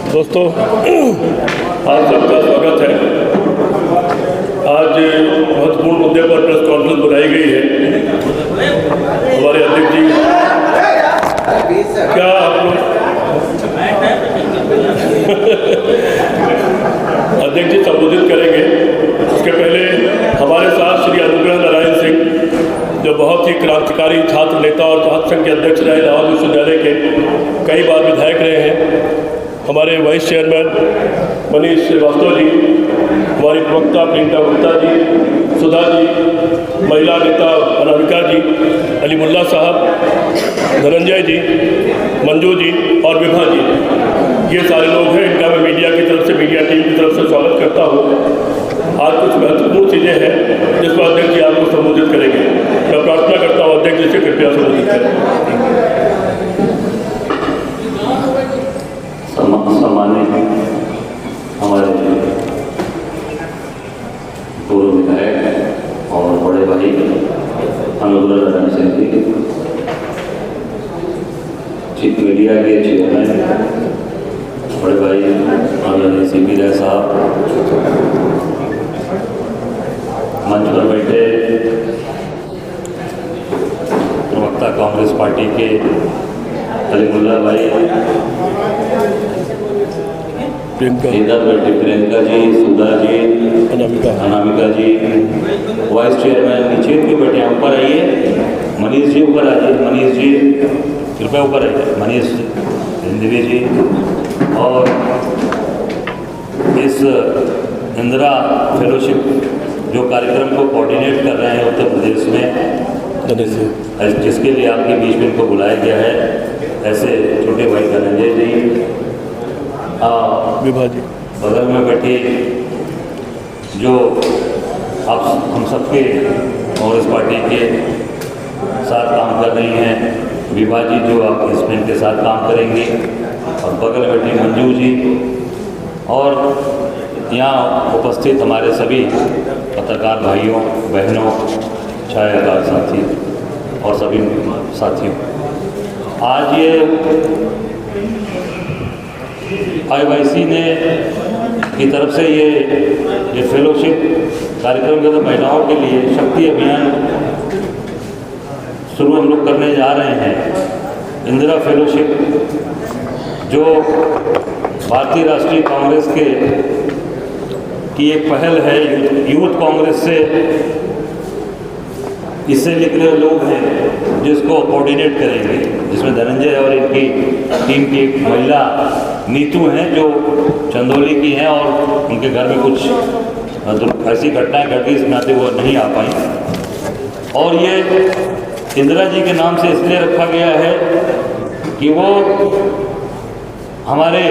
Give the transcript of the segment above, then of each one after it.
दोस्तों, आप सबका स्वागत है। आज महत्वपूर्ण मुद्दे पर प्रेस कॉन्फ्रेंस बुलाई गई है। हमारे अध्यक्ष जी, क्या आप लोग अध्यक्ष जी संबोधित करेंगे। उसके पहले हमारे साथ श्री अनुग्रह नारायण सिंह, जो बहुत ही क्रांतिकारी छात्र नेता और छात्र संघ के अध्यक्ष रहे, इलाहाबाद विश्वविद्यालय के कई बार विधायक रहे हैं। हमारे वाइस चेयरमैन मनीष श्रीवास्तव जी, हमारी प्रवक्ता प्रियंका गुप्ता जी, सुधा जी, महिला नेता अनामिका जी, अलीमुल्ला साहब, धनंजय जी, मंजू जी और विभा जी, ये सारे लोग हैं। इनका मैं मीडिया की तरफ से, मीडिया टीम की तरफ से स्वागत करता हूँ। आज कुछ महत्वपूर्ण चीज़ें हैं जिस पर अध्यक्ष जी आपको संबोधित करेंगे। मैं प्रार्थना करता हूँ अध्यक्ष जी से कृपया संबोधित करें। सम्मानित हमारे पूर्व विधायक और बड़े भाई अनुग्रह नारायण सिंह जी, चीफ मीडिया के चेयरमैन बड़े भाई आदरणीय CP राय साहब, मंच पर बैठे प्रवक्ता कांग्रेस पार्टी के अलीमुल्ला भाई, इधर बैठे प्रियंका जी, सुधा जी, अनामिका जी, वाइस चेयरमैन नीचे क्यों बैठे हैं, ऊपर आइए। मनीष जी ऊपर आइए, मनीष जी कृपया ऊपर आइए, मनीष हिंदवी जी। और इस इंदिरा फेलोशिप जो कार्यक्रम को कोऑर्डिनेट कर रहे हैं उत्तर प्रदेश में, जिसके लिए आपके बीच में इनको बुलाया गया है, ऐसे छोटे भाई धनंजय जी, विभा जी, बगल में बैठे जो आप हम सबके कांग्रेस पार्टी के साथ काम कर रही हैं, विभा जी जो आप इसमें के साथ काम करेंगे, और बगल में बैठी मंजू जी, और यहाँ उपस्थित हमारे सभी पत्रकार भाइयों बहनों, छायाकार साथी और सभी साथियों। आज ये IYC ने की तरफ से ये फेलोशिप कार्यक्रम के महिलाओं के लिए शक्ति अभियान शुरू हम लोग करने जा रहे हैं। इंदिरा फेलोशिप जो भारतीय राष्ट्रीय कांग्रेस की एक पहल है, यूथ कांग्रेस से इससे निकले लोग हैं जिसको कोऑर्डिनेट करेंगे, जिसमें धनंजय और इनकी टीम की एक महिला नीतू हैं जो चंदौली की हैं, और उनके घर में कुछ ऐसी घटनाएं घट गई, इस नाते वो नहीं आ पाई। और ये इंदिरा जी के नाम से इसलिए रखा गया है कि वो हमारे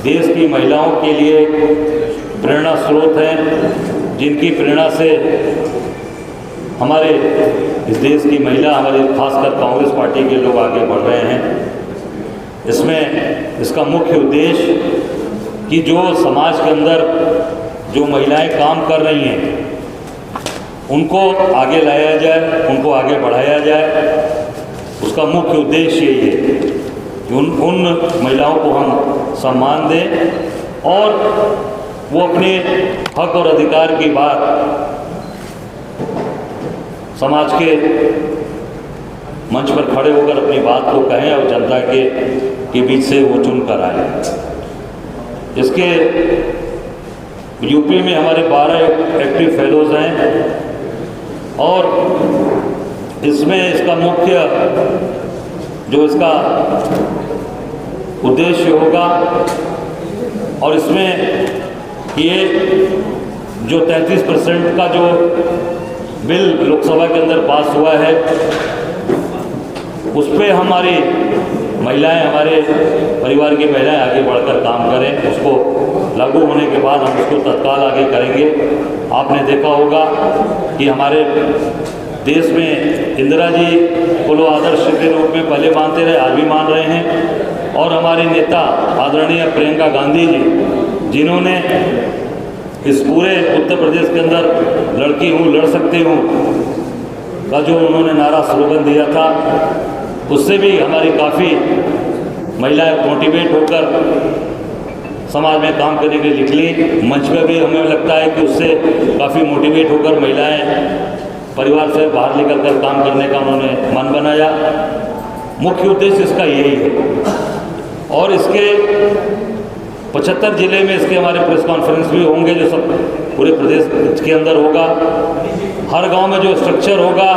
देश की महिलाओं के लिए प्रेरणा स्रोत हैं, जिनकी प्रेरणा से हमारे इस देश की महिला, हमारे खासकर कांग्रेस पार्टी के लोग आगे बढ़ रहे हैं। इसमें इसका मुख्य उद्देश्य कि जो समाज के अंदर जो महिलाएं काम कर रही हैं उनको आगे लाया जाए, उनको आगे बढ़ाया जाए। उसका मुख्य उद्देश्य यही है कि उन महिलाओं को हम सम्मान दें और वो अपने हक और अधिकार की बात समाज के मंच पर खड़े होकर अपनी बात को कहें और जनता के बीच से वो चुन कर आए। इसके यूपी में हमारे 12 एक्टिव फेलोज हैं और इसमें इसका मुख्य जो इसका उद्देश्य होगा, और इसमें ये जो 33% का जो बिल लोकसभा के अंदर पास हुआ है उस पर हमारी महिलाएं, हमारे परिवार की महिलाएं आगे बढ़कर काम करें। उसको लागू होने के बाद हम उसको तत्काल आगे करेंगे। आपने देखा होगा कि हमारे देश में इंदिरा जी को लोग आदर्श के रूप में पहले मानते रहे, आज भी मान रहे हैं। और हमारे नेता आदरणीय प्रियंका गांधी जी, जिन्होंने इस पूरे उत्तर प्रदेश के अंदर लड़की हूँ लड़ सकती हूँ का जो उन्होंने नारा स्लोगन दिया था, उससे भी हमारी काफ़ी महिलाएं मोटिवेट होकर समाज में काम करने के लिए निकली। मंच पे भी हमें लगता है कि उससे काफ़ी मोटिवेट होकर महिलाएं परिवार से बाहर निकल कर काम करने का उन्होंने मन बनाया। मुख्य उद्देश्य इसका यही है। और इसके 75 जिले में इसके हमारे प्रेस कॉन्फ्रेंस भी होंगे, जो सब पूरे प्रदेश के अंदर होगा। हर गांव में जो स्ट्रक्चर होगा,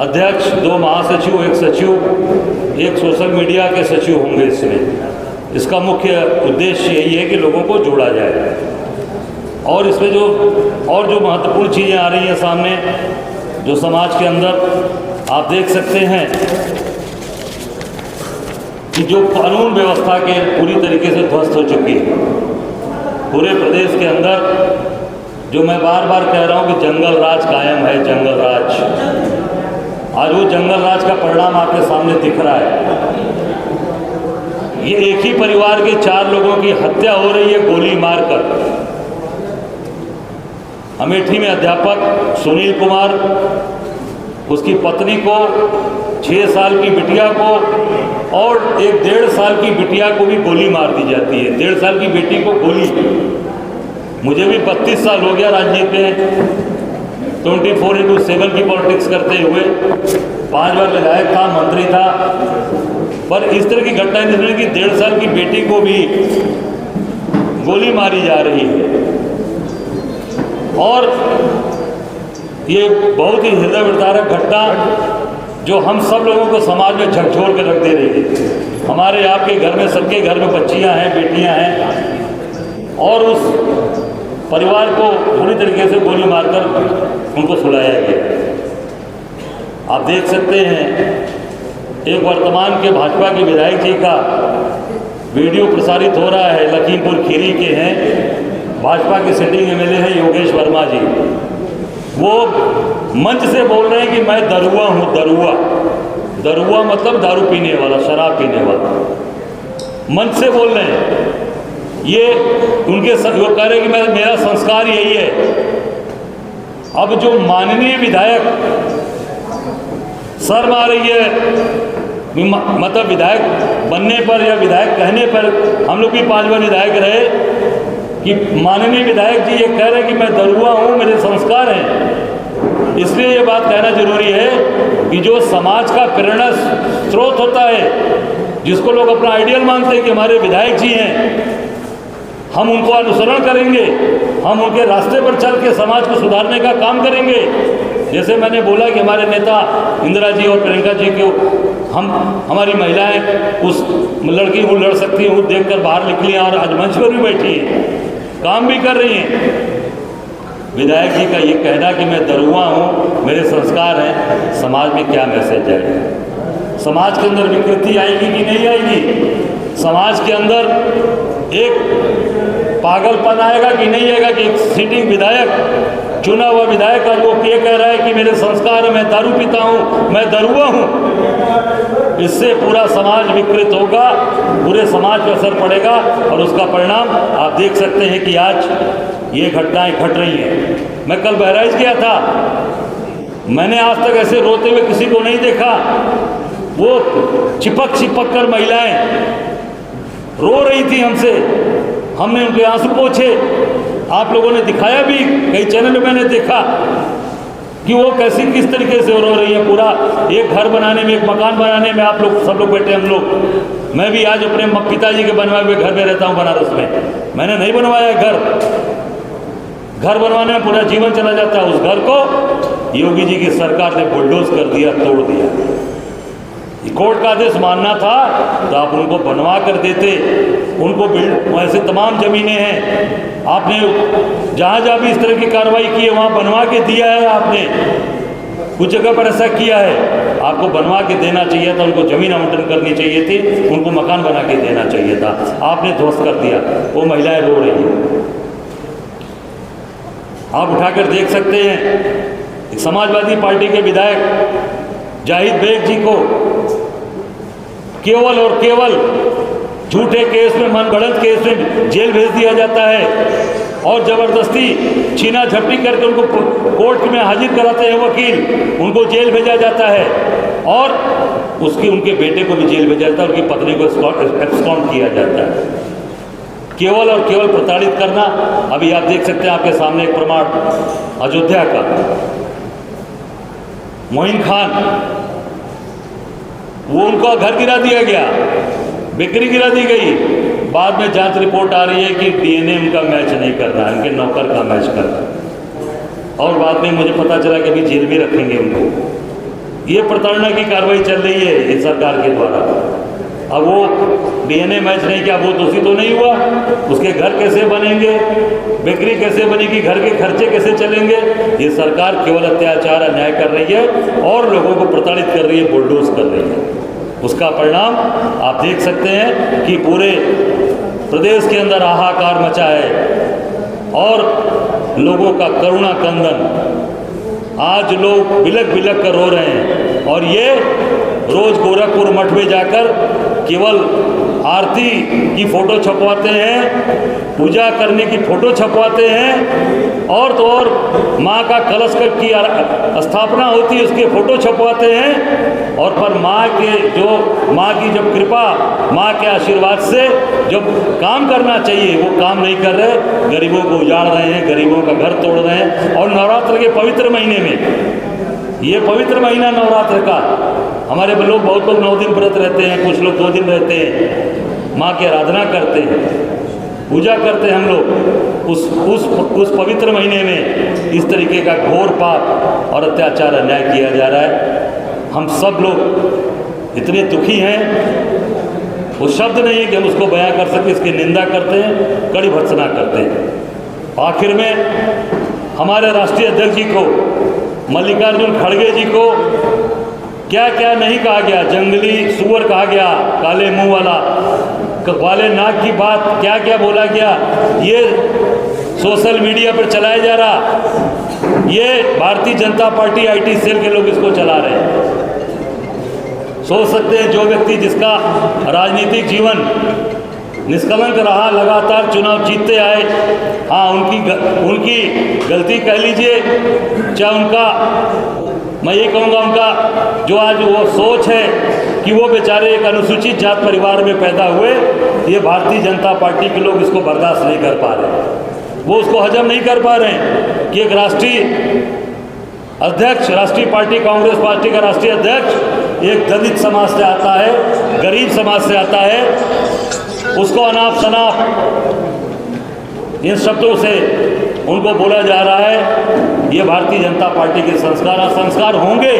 अध्यक्ष, 2 महासचिव, 1 सचिव, 1 सोशल मीडिया के सचिव होंगे इसमें। इसका मुख्य उद्देश्य यही है कि लोगों को जोड़ा जाए। और इसमें जो महत्वपूर्ण चीज़ें आ रही हैं सामने, जो समाज के अंदर आप देख सकते हैं कि जो कानून व्यवस्था के पूरी तरीके से ध्वस्त हो चुकी है पूरे प्रदेश के अंदर। जो मैं बार बार कह रहा हूं कि जंगल राज कायम है, जंगल राज। आज वो जंगल राज का परिणाम आपके सामने दिख रहा है। ये एक ही परिवार के 4 लोगों की हत्या हो रही है गोली मारकर। अमेठी में अध्यापक सुनील कुमार, उसकी पत्नी को, 6 साल की बिटिया को और एक 1.5 साल की बिटिया को भी गोली मार दी जाती है। 1.5 साल की बेटी को गोली। मुझे भी 32 साल हो गया राजनीति में, 24/7 की पॉलिटिक्स करते हुए। 5 बार विधायक था, मंत्री था। पर इस तरह की घटना जिसमें कि 1.5 साल की बेटी को भी गोली मारी जा रही है। और ये बहुत ही हृदय विदारक घटना जो हम सब लोगों को समाज में झकझोर कर रख दे रही है। हमारे आपके घर में, सबके घर में बच्चियां हैं, बेटियां हैं, और उस परिवार को पूरी तरीके से गोली मारकर उनको सुलाया गया। आप देख सकते हैं एक वर्तमान के भाजपा के विधायक जी का वीडियो प्रसारित हो रहा है, लखीमपुर खीरी के हैं, भाजपा के सिटिंग एमएलए हैं योगेश वर्मा जी। वो मंच से बोल रहे हैं कि मैं दरुआ हूँ। दरुआ मतलब दारू पीने वाला, शराब पीने वाला। मंच से बोल रहे हैं। ये उनके वो कह रहे हैं कि मेरा संस्कार यही है। अब जो माननीय विधायक, शर्म आ रही है, मतलब विधायक बनने पर या विधायक कहने पर, हम लोग भी 5 बार विधायक रहे, कि माननीय विधायक जी ये कह रहे हैं कि मैं दरुआ हूँ, मेरे संस्कार हैं। इसलिए ये बात कहना जरूरी है कि जो समाज का प्रेरणा स्रोत होता है, जिसको लोग अपना आइडियल मानते हैं कि हमारे विधायक जी हैं, हम उनको अनुसरण करेंगे, हम उनके रास्ते पर चल के समाज को सुधारने का काम करेंगे। जैसे मैंने बोला कि हमारे नेता इंदिरा जी और प्रियंका जी को हमारी महिलाएं उस लड़की को लड़ सकती हैं, वो देखकर बाहर निकली और आज मंच पर भी बैठी हैं, काम भी कर रही हैं। विधायक जी का ये कहना कि मैं दरुआ हूँ, मेरे संस्कार हैं, समाज में क्या मैसेज जाएगा? समाज के अंदर विकृति आएगी कि नहीं आएगी? समाज के अंदर एक पागलपन आएगा कि नहीं आएगा कि एक सिटिंग विधायक, चुना हुआ विधायक आज वो ये कह रहा है कि मेरे संस्कार है, मैं दारू पीता हूँ, मैं दरुआ हूँ। इससे पूरा समाज विकृत होगा, पूरे समाज पर असर पड़ेगा और उसका परिणाम आप देख सकते हैं कि आज ये घटनाएं घट रही हैं। मैं कल बहराइच गया था, मैंने आज तक ऐसे रोते हुए किसी को नहीं देखा। वो चिपक कर महिलाएं रो रही थी हमसे, हमने उनके आंसू पोंछे। आप लोगों ने दिखाया भी, कई चैनल में मैंने देखा कि वो किस तरीके से रो रही है। पूरा एक घर बनाने में, एक मकान बनाने में आप लोग सब लोग बैठे, हम लोग, मैं भी आज अपने पिताजी के बनवाए हुए घर में रहता हूँ बनारस में। मैंने नहीं बनवाया घर बनवाने में पूरा जीवन चला जाता है। उस घर को योगी जी की सरकार ने बुलडोज कर दिया, तोड़ दिया। कोर्ट का आदेश मानना था तो आप उनको बनवा कर देते, उनको ऐसे तमाम ज़मीनें हैं, आपने जहाँ भी इस तरह की कार्रवाई की है वहाँ बनवा के दिया है। आपने कुछ जगह पर ऐसा किया है, आपको बनवा के देना चाहिए था, उनको ज़मीन आवंटन करनी चाहिए थी, उनको मकान बना के देना चाहिए था, आपने ध्वस्त कर दिया। वो महिलाएं रो रही हैं, आप उठाकर देख सकते हैं। समाजवादी पार्टी के विधायक जाहिद बेग जी को केवल और केवल झूठे केस में, मनगढ़ंत केस में जेल भेज दिया जाता है और ज़बरदस्ती छीना झपटी करके उनको कोर्ट में हाजिर कराते हैं वकील, उनको जेल भेजा जाता है और उनके बेटे को भी जेल भेजा जाता है, उनकी पत्नी को एब्सकॉन्ड किया जाता है। केवल और केवल प्रताड़ित करना। अभी आप देख सकते हैं आपके सामने एक प्रमाण अयोध्या का, मोइन खान, वो उनका घर गिरा दिया गया, बिक्री गिरा दी गई। बाद में जांच रिपोर्ट आ रही है कि डीएनए उनका मैच नहीं कर रहा है, उनके नौकर का मैच कर रहा है, और बाद में मुझे पता चला कि अभी जेल में रखेंगे उनको। ये प्रताड़ना की कार्रवाई चल रही है इस सरकार के द्वारा। अब वो डीएनए मैच नहीं किया, वो दोषी तो नहीं हुआ, उसके घर कैसे बनेंगे, बिक्री कैसे बनेगी, घर के खर्चे कैसे चलेंगे? ये सरकार केवल अत्याचार अन्याय कर रही है और लोगों को प्रताड़ित कर रही है, बुलडोज कर रही है। उसका परिणाम आप देख सकते हैं कि पूरे प्रदेश के अंदर हाहाकार मचा है और लोगों का करुणा कंदन। आज लोग बिलक बिलक कर रो रहे हैं और ये रोज गोरखपुर मठ में जाकर केवल आरती की फ़ोटो छपवाते हैं, पूजा करने की फ़ोटो छपवाते हैं, और तो और माँ का कलश की स्थापना होती है उसके फ़ोटो छपवाते हैं, और पर माँ की जब कृपा, माँ के आशीर्वाद से जब काम करना चाहिए वो काम नहीं कर रहे, गरीबों को उजाड़ रहे हैं, गरीबों का घर तोड़ रहे हैं। और नवरात्र के पवित्र महीने में, ये पवित्र महीना नवरात्र का, हमारे लोग बहुत लोग 9 दिन व्रत रहते हैं, कुछ लोग 2 दिन रहते हैं, माँ की आराधना करते हैं, पूजा करते हैं। हम लोग उस पवित्र महीने में इस तरीके का घोर पाप और अत्याचार अन्याय किया जा रहा है। हम सब लोग इतने दुखी हैं, वो शब्द नहीं है कि हम उसको बयां कर सकें। इसकी निंदा करते हैं, कड़ी भर्त्सना करते हैं। आखिर में हमारे राष्ट्रीय अध्यक्ष जी को, मल्लिकार्जुन खड़गे जी को क्या क्या नहीं कहा गया, जंगली सुअर कहा गया, काले मुंह वाला, काले नाक की बात क्या क्या बोला गया, ये सोशल मीडिया पर चलाया जा रहा। ये Bharatiya Janata party IT cell के लोग इसको चला रहे हैं। सोच सकते हैं जो व्यक्ति जिसका राजनीतिक जीवन निष्कलंक रहा, लगातार चुनाव जीतते आए, हाँ उनकी गलती कह लीजिए, चाहे उनका, मैं ये कहूँगा उनका जो आज वो सोच है कि वो बेचारे एक अनुसूचित जात परिवार में पैदा हुए, ये भारतीय जनता पार्टी के लोग इसको बर्दाश्त नहीं कर पा रहे, वो उसको हजम नहीं कर पा रहे हैं कि एक राष्ट्रीय अध्यक्ष, राष्ट्रीय पार्टी, कांग्रेस पार्टी का राष्ट्रीय अध्यक्ष एक दलित समाज से आता है, गरीब समाज से आता है, उसको अनाप शनाप इन शब्दों से उनको बोला जा रहा है। ये भारतीय जनता पार्टी के संस्कार होंगे,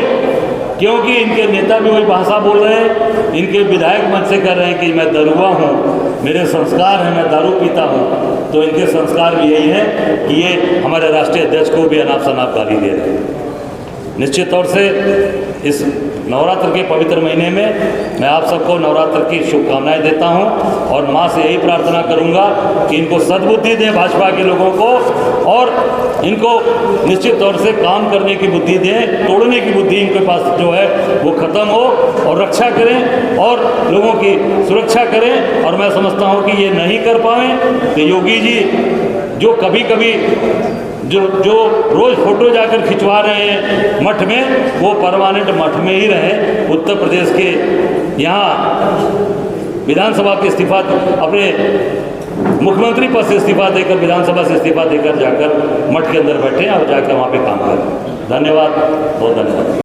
क्योंकि इनके नेता भी वही भाषा बोल रहे हैं, इनके विधायक मन से कर रहे हैं कि मैं दरुआ हूँ, मेरे संस्कार हैं, मैं दारू पीता हूँ। तो इनके संस्कार भी यही हैं कि ये हमारे राष्ट्रीय अध्यक्ष को भी अनाप शनाप गाली दे रहे हैं। निश्चित तौर से इस नवरात्र के पवित्र महीने में मैं आप सबको नवरात्र की शुभकामनाएं देता हूं, और माँ से यही प्रार्थना करूंगा कि इनको सद्बुद्धि दें भाजपा के लोगों को, और इनको निश्चित तौर से काम करने की बुद्धि दें, तोड़ने की बुद्धि इनके पास जो है वो ख़त्म हो, और रक्षा करें और लोगों की सुरक्षा करें। और मैं समझता हूँ कि ये नहीं कर पाएँ तो योगी जी जो कभी कभी जो रोज़ फोटो जाकर खिंचवा रहे हैं मठ में, वो परमानेंट मठ में ही रहे। उत्तर प्रदेश के यहाँ विधानसभा के इस्तीफा, अपने मुख्यमंत्री पद से इस्तीफा देकर, विधानसभा से इस्तीफा देकर जाकर मठ के अंदर बैठे और जाकर वहाँ पे काम करें। धन्यवाद, बहुत धन्यवाद।